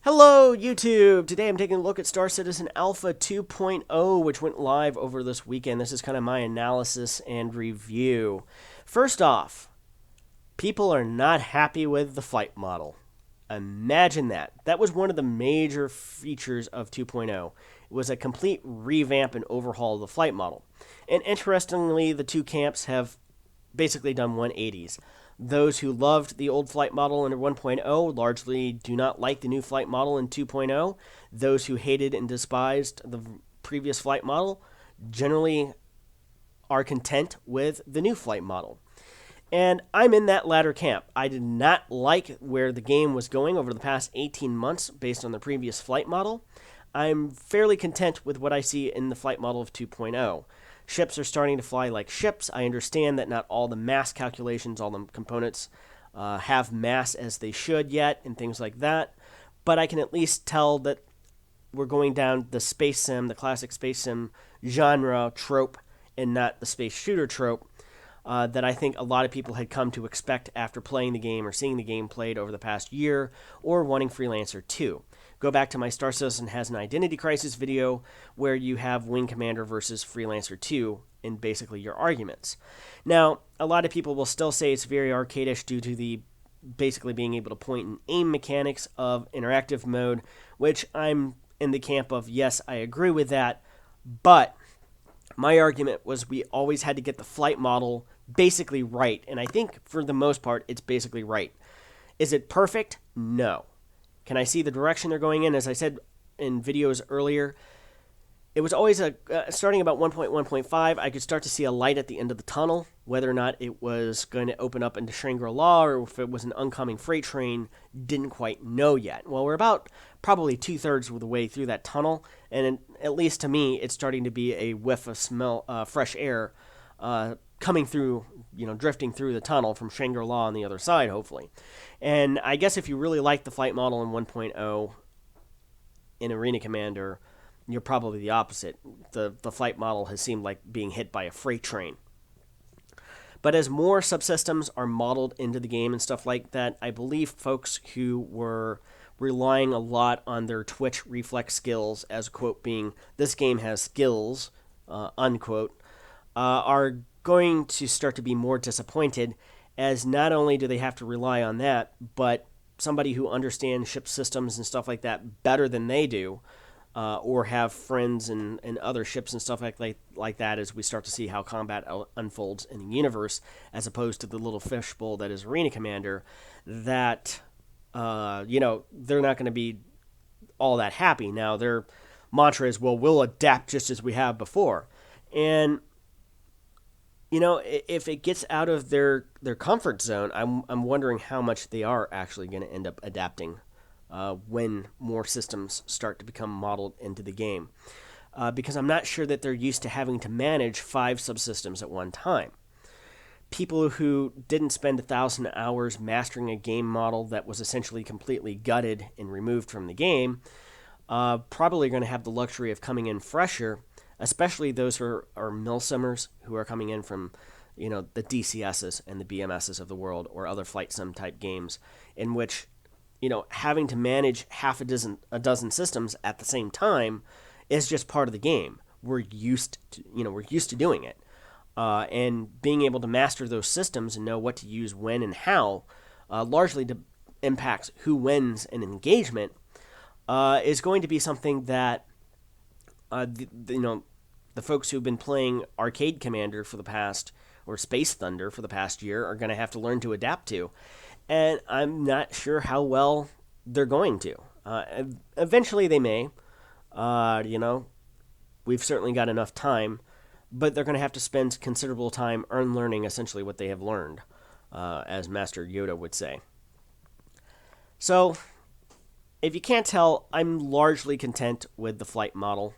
Hello, YouTube! Today I'm taking a look at Star Citizen Alpha 2.0, which went live over this weekend. This is kind of my analysis and review. First off, people are not happy with the flight model. Imagine that. That was one of the major features of 2.0. It was a complete revamp and overhaul of the flight model. And interestingly, the two camps have basically done 180s. Those who loved the old flight model in 1.0 largely do not like the new flight model in 2.0. Those who hated and despised the previous flight model generally are content with the new flight model. And I'm in that latter camp. I did not like where the game was going over the past 18 months based on the previous flight model. I'm fairly content with what I see in the flight model of 2.0. Ships are starting to fly like ships. I understand that not all the mass calculations, all the components have mass as they should yet, and things like that. But I can at least tell that we're going down the space sim, the classic space sim genre trope, and not the space shooter trope that I think a lot of people had come to expect after playing the game or seeing the game played over the past year or wanting Freelancer 2. Go back to my Star Citizen Has an Identity Crisis video where you have Wing Commander versus Freelancer 2 in basically your arguments. Now, a lot of people will still say it's very arcadish due to the basically being able to point and aim mechanics of interactive mode, which I'm in the camp of, yes, I agree with that, but my argument was we always had to get the flight model basically right, and I think for the most part it's basically right. Is it perfect? No. Can I see the direction they're going in? As I said in videos earlier, it was always starting about 1.1.5, I could start to see a light at the end of the tunnel. Whether or not it was going to open up into Shangri-La or if it was an oncoming freight train, didn't quite know yet. Well, we're about probably 2/3 of the way through that tunnel, and at least to me, it's starting to be a whiff of fresh air coming through, drifting through the tunnel from Shangri-La on the other side, hopefully. And I guess if you really like the flight model in 1.0 in Arena Commander, you're probably the opposite. The flight model has seemed like being hit by a freight train. But as more subsystems are modeled into the game and stuff like that, I believe folks who were relying a lot on their twitch reflex skills, as quote being, this game has skills, unquote, are going to start to be more disappointed, as not only do they have to rely on that, but somebody who understands ship systems and stuff like that better than they do, or have friends and other ships and stuff like that, as we start to see how combat unfolds in the universe, as opposed to the little fishbowl that is Arena Commander, that they're not going to be all that happy. Now, their mantra is, well, we'll adapt just as we have before. And if it gets out of their comfort zone, I'm wondering how much they are actually going to end up adapting when more systems start to become modeled into the game. Because I'm not sure that they're used to having to manage 5 subsystems at one time. People who didn't spend 1,000 hours mastering a game model that was essentially completely gutted and removed from the game probably going to have the luxury of coming in fresher, especially those who are milsimmers who are coming in from the DCSs and the BMSs of the world or other flight sim type games, in which having to manage half a dozen systems at the same time is just part of the game. We're used to doing it, and being able to master those systems and know what to use when and how largely impacts who wins an engagement is going to be something that the folks who've been playing Arcade Commander for the past, or Space Thunder for the past year, are going to have to learn to adapt to. And I'm not sure how well they're going to. Eventually they may. We've certainly got enough time, but they're going to have to spend considerable time unlearning essentially what they have learned, as Master Yoda would say. So, if you can't tell, I'm largely content with the flight model.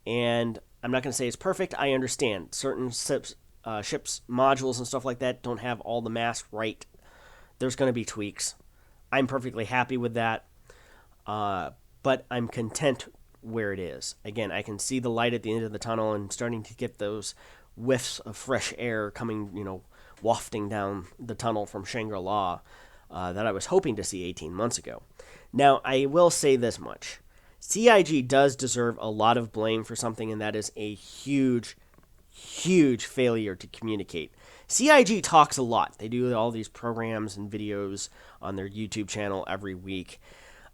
And I'm not going to say it's perfect. I understand. Certain ships, modules, and stuff like that don't have all the mass right. There's going to be tweaks. I'm perfectly happy with that. But I'm content where it is. Again, I can see the light at the end of the tunnel and starting to get those whiffs of fresh air coming, wafting down the tunnel from Shangri-La that I was hoping to see 18 months ago. Now, I will say this much. CIG does deserve a lot of blame for something, and that is a huge, huge failure to communicate. CIG talks a lot. They do all these programs and videos on their YouTube channel every week.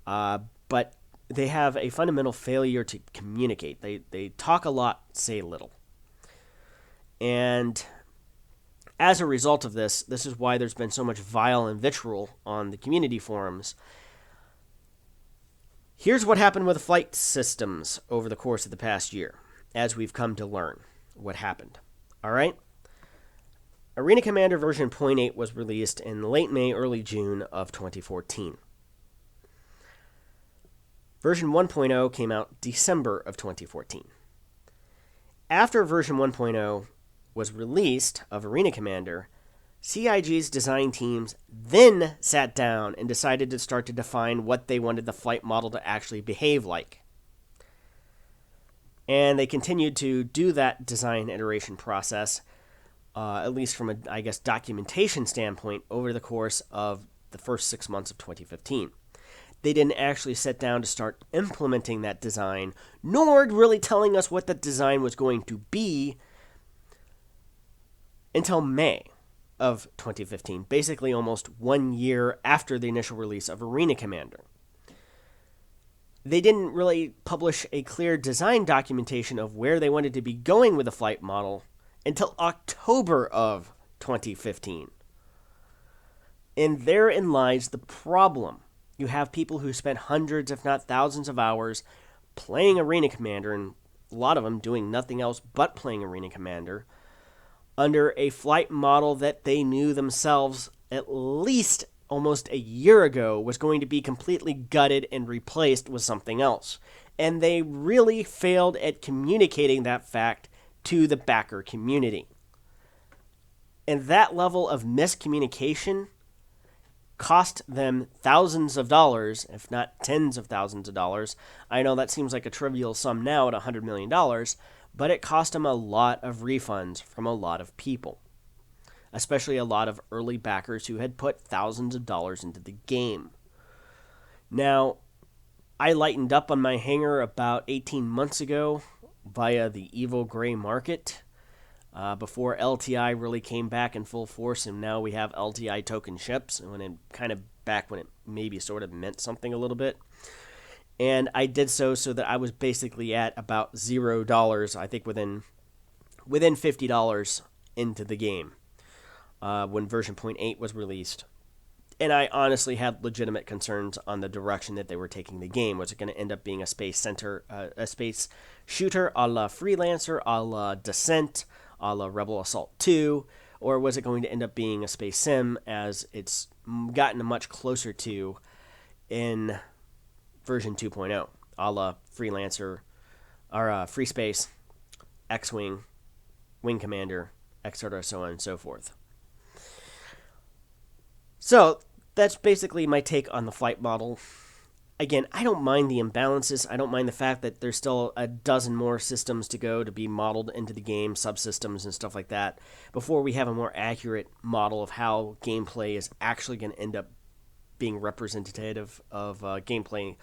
But they have a fundamental failure to communicate. They talk a lot, say little. And as a result of this is why there's been so much vile and vitriol on the community forums. Here's what happened with the flight systems over the course of the past year, as we've come to learn what happened. All right? Arena Commander version 0.8 was released in late May, early June of 2014. Version 1.0 came out December of 2014. After version 1.0 was released of Arena Commander, CIG's design teams then sat down and decided to start to define what they wanted the flight model to actually behave like. And they continued to do that design iteration process, at least from a, documentation standpoint, over the course of the first 6 months of 2015. They didn't actually sit down to start implementing that design, nor really telling us what the design was going to be until May of 2015, basically almost 1 year after the initial release of Arena Commander. They didn't really publish a clear design documentation of where they wanted to be going with the flight model until October of 2015. And therein lies the problem. You have people who spent hundreds, if not thousands of hours playing Arena Commander, and a lot of them doing nothing else but playing Arena Commander, under a flight model that they knew themselves at least almost a year ago was going to be completely gutted and replaced with something else. And they really failed at communicating that fact to the backer community. And that level of miscommunication cost them thousands of dollars, if not tens of thousands of dollars. I know that seems like a trivial sum now at $100 million, but it cost them a lot of refunds from a lot of people, especially a lot of early backers who had put thousands of dollars into the game. Now, I lightened up on my hangar about 18 months ago via the evil gray market, before LTI really came back in full force, and now we have LTI token ships, and when it kind of back when it maybe sort of meant something a little bit. And I did so that I was basically at about $0, I think within $50 into the game when version 0.8 was released. And I honestly had legitimate concerns on the direction that they were taking the game. Was it going to end up being a space shooter a la Freelancer, a la Descent, a la Rebel Assault 2, or was it going to end up being a space sim as it's gotten much closer to in version 2.0, a la Freelancer, or Free Space, X-Wing, Wing Commander, etc., so on and so forth. So that's basically my take on the flight model. Again, I don't mind the imbalances. I don't mind the fact that there's still a dozen more systems to go to be modeled into the game, subsystems and stuff like that, before we have a more accurate model of how gameplay is actually going to end up being representative of gameplay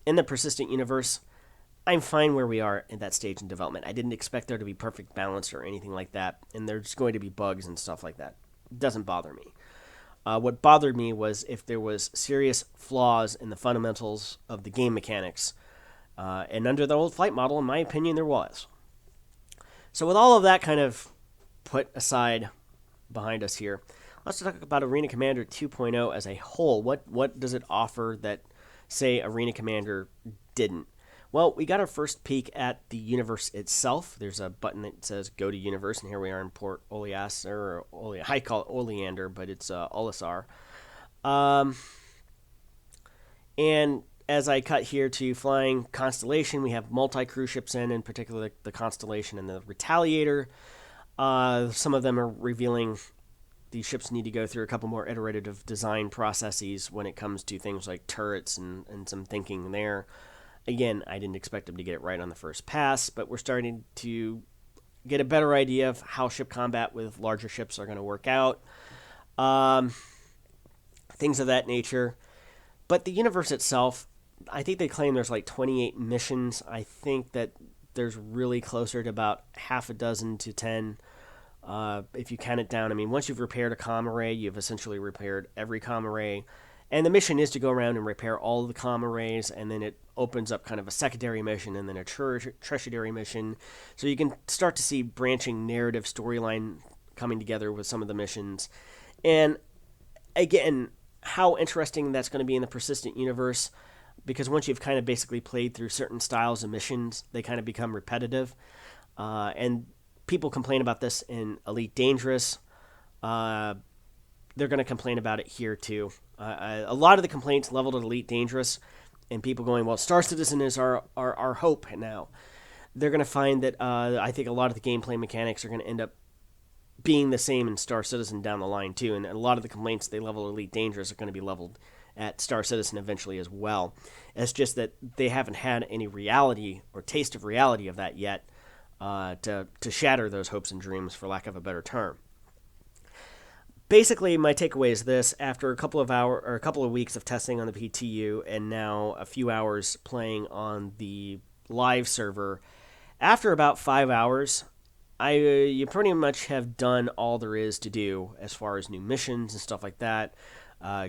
in the persistent universe. I'm fine where we are in that stage in development. I didn't expect there to be perfect balance or anything like that, and there's going to be bugs and stuff like that. It doesn't bother me. What bothered me was if there was serious flaws in the fundamentals of the game mechanics, and under the old flight model, in my opinion, there was. So with all of that kind of put aside behind us here, let's talk about Arena Commander 2.0 as a whole. What does it offer that, say, Arena Commander didn't? Well, we got our first peek at the universe itself. There's a button that says Go to Universe, and here we are in Port Oleander, I call it Oleander, but it's Olisar. And as I cut here to flying Constellation, we have multi-crew ships in particular the Constellation and the Retaliator. Some of them are revealing these ships need to go through a couple more iterative design processes when it comes to things like turrets and some thinking there. Again, I didn't expect them to get it right on the first pass, but we're starting to get a better idea of how ship combat with larger ships are going to work out. Things of that nature. But the universe itself, I think they claim there's like 28 missions. I think that there's really closer to about half a dozen to 10. If you count it down, I mean, once you've repaired a comm array, you've essentially repaired every comm array. And the mission is to go around and repair all of the comm arrays, and then it opens up kind of a secondary mission and then a tertiary mission. So you can start to see branching narrative storyline coming together with some of the missions. And again, how interesting that's going to be in the persistent universe, because once you've kind of basically played through certain styles of missions, they kind of become repetitive. And people complain about this in Elite Dangerous. They're going to complain about it here too. A lot of the complaints leveled at Elite Dangerous, and people going, well, Star Citizen is our hope now. They're going to find that I think a lot of the gameplay mechanics are going to end up being the same in Star Citizen down the line too, and a lot of the complaints they level at Elite Dangerous are going to be leveled at Star Citizen eventually as well. It's just that they haven't had any reality or taste of reality of that yet to shatter those hopes and dreams, for lack of a better term. Basically, my takeaway is this: after a couple of weeks of testing on the PTU, and now a few hours playing on the live server, after about 5 hours, you pretty much have done all there is to do as far as new missions and stuff like that.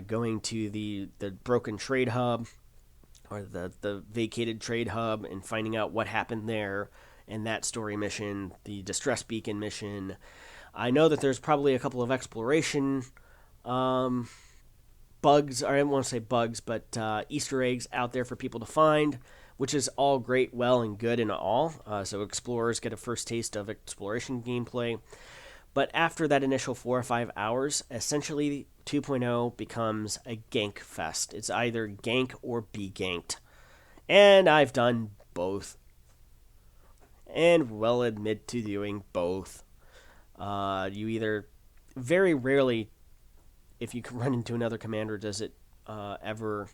Going to the broken trade hub, or the vacated trade hub, and finding out what happened there, and that story mission, the distress beacon mission. I know that there's probably a couple of exploration bugs, or I don't want to say bugs, but Easter eggs out there for people to find, which is all great, well, and good and all. So explorers get a first taste of exploration gameplay. But after that initial 4 or 5 hours, essentially 2.0 becomes a gank fest. It's either gank or be ganked. And I've done both. And will admit to doing both. You either, very rarely, if you can run into another commander, does it ever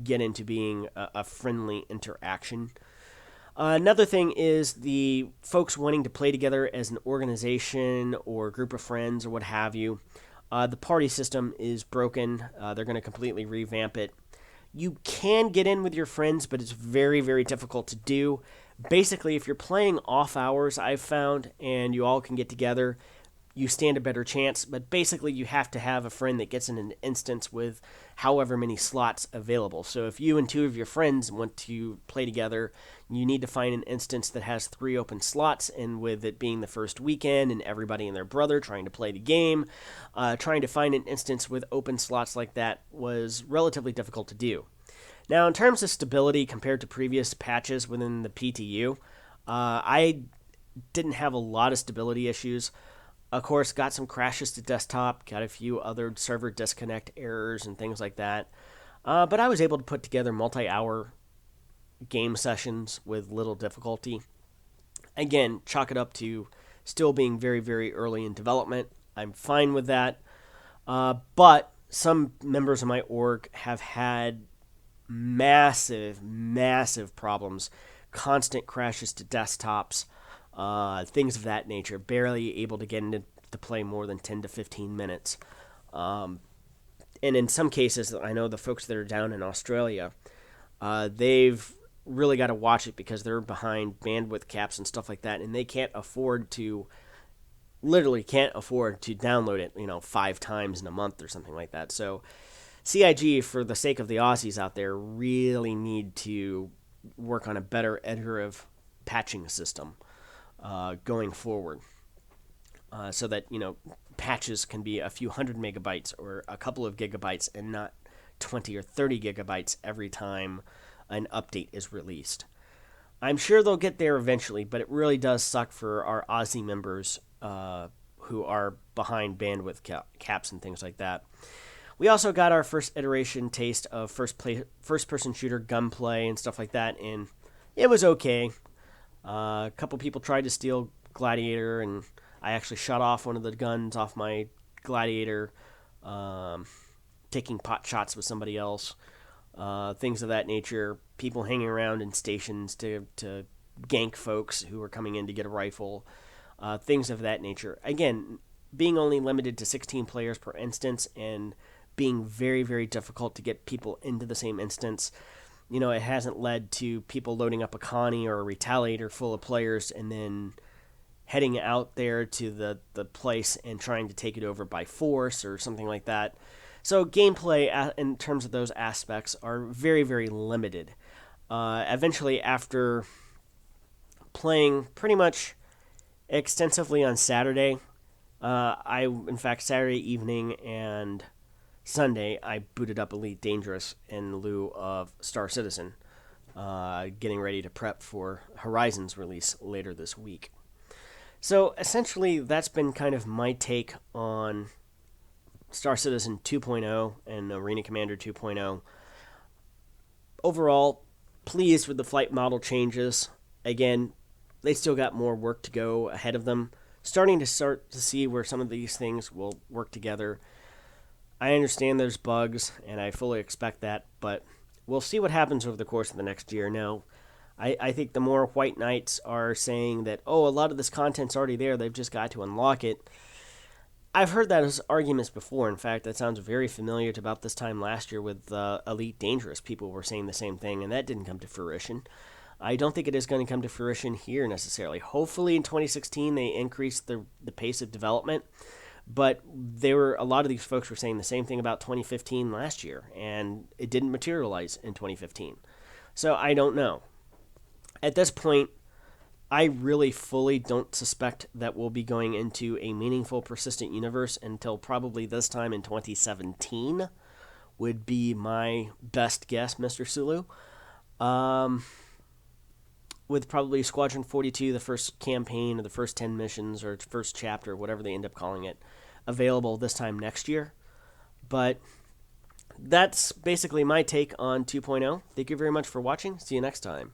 get into being a friendly interaction. Another thing is the folks wanting to play together as an organization or group of friends or what have you. The party system is broken. They're going to completely revamp it. You can get in with your friends, but it's very, very difficult to do. Basically, if you're playing off hours, I've found, and you all can get together, you stand a better chance. But basically, you have to have a friend that gets in an instance with however many slots available. So if you and 2 of your friends want to play together, you need to find an instance that has 3 open slots, and with it being the first weekend and everybody and their brother trying to play the game, trying to find an instance with open slots like that was relatively difficult to do. Now, in terms of stability compared to previous patches within the PTU, I didn't have a lot of stability issues. Of course, got some crashes to desktop, got a few other server disconnect errors and things like that. But I was able to put together multi-hour game sessions with little difficulty. Again, chalk it up to still being very, very early in development. I'm fine with that. But some members of my org have had massive problems, constant crashes to desktops, things of that nature, barely able to get into play more than 10 to 15 minutes. And in some cases, I know the folks that are down in Australia, they've really got to watch it because they're behind bandwidth caps and stuff like that, and they literally can't afford to download it, 5 times in a month or something like that. So CIG, for the sake of the Aussies out there, really need to work on a better iterative patching system going forward, so that patches can be a few hundred megabytes or a couple of gigabytes and not 20 or 30 gigabytes every time an update is released. I'm sure they'll get there eventually, but it really does suck for our Aussie members who are behind bandwidth caps and things like that. We also got our first iteration taste of first-person shooter gunplay and stuff like that, and it was okay. A couple people tried to steal Gladiator, and I actually shot off one of the guns off my Gladiator, taking pot shots with somebody else, things of that nature. People hanging around in stations to gank folks who were coming in to get a rifle, things of that nature. Again, being only limited to 16 players per instance and being very, very difficult to get people into the same instance. It hasn't led to people loading up a Connie or a Retaliator full of players and then heading out there to the place and trying to take it over by force or something like that. So gameplay in terms of those aspects are very, very limited. Eventually, after playing pretty much extensively on Saturday, in fact, Saturday evening and Sunday, I booted up Elite Dangerous in lieu of Star Citizen, getting ready to prep for Horizon's release later this week. So essentially, that's been kind of my take on Star Citizen 2.0 and Arena Commander 2.0. Overall, pleased with the flight model changes. Again, they still got more work to go ahead of them. Starting to see where some of these things will work together. I understand there's bugs, and I fully expect that, but we'll see what happens over the course of the next year. Now, I think the more White Knights are saying that, a lot of this content's already there, they've just got to unlock it. I've heard that as arguments before. In fact, that sounds very familiar to about this time last year with Elite Dangerous. People were saying the same thing, and that didn't come to fruition. I don't think it is going to come to fruition here necessarily. Hopefully in 2016 they increase the pace of development, but a lot of these folks were saying the same thing about 2015 last year, and it didn't materialize in 2015. So I don't know. At this point, I really fully don't suspect that we'll be going into a meaningful persistent universe until probably this time in 2017 would be my best guess, Mr. Sulu. With probably Squadron 42, the first campaign, or the first 10 missions, or first chapter, whatever they end up calling it, available this time next year. But that's basically my take on 2.0. Thank you very much for watching. See you next time.